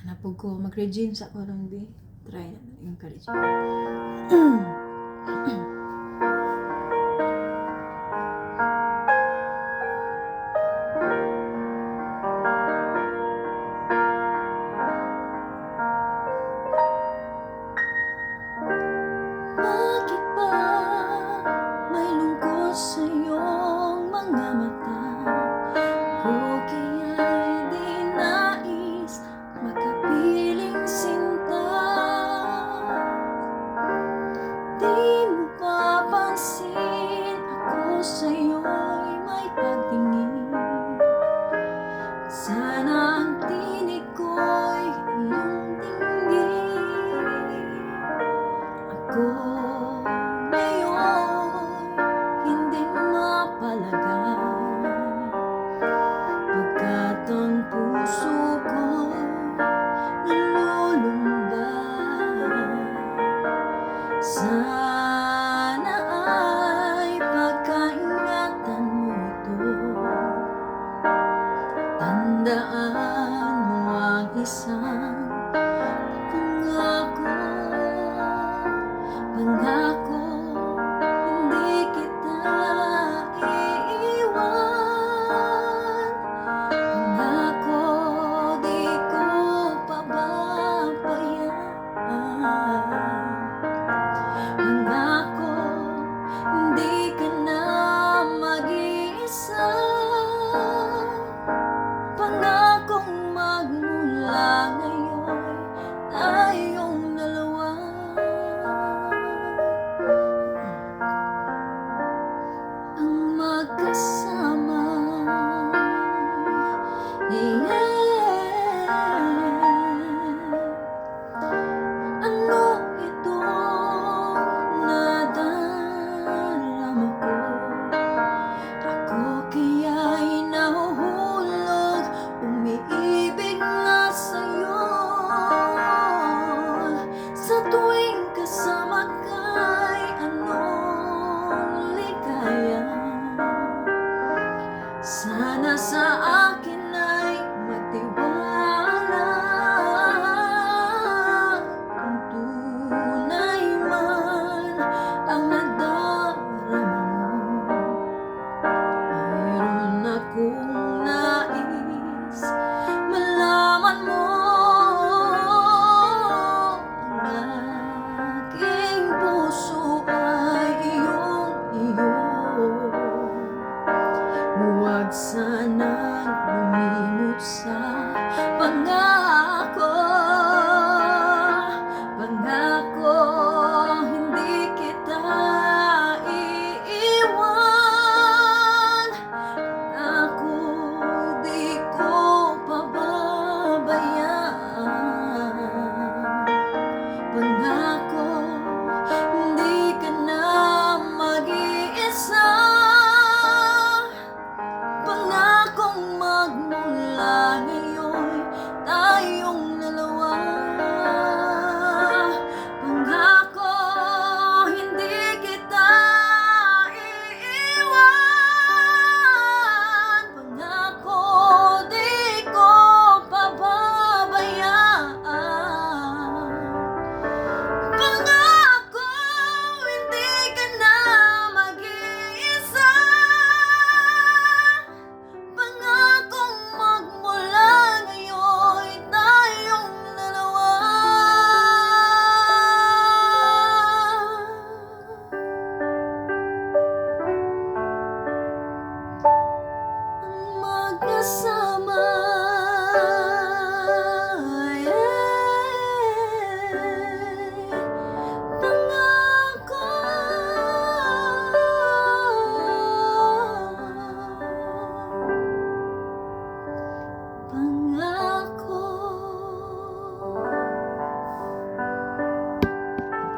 Napog ko mag-regime sa karon bi. Try na yung ka-regime. Bakit ba may lungkot sa iyong mga mata? Ko kaya'y di nais makapiling sinta. Di mo papansin ako sa'yo'y may pagtingin. Sana ang tinig ko'y iyong dinggin. Ako ngayon hindi mapalagay, pagkat ang puso ko'y nalulumbay. Sana ay pagkaingatan mo ito. Tandaan mo ang isang pangako.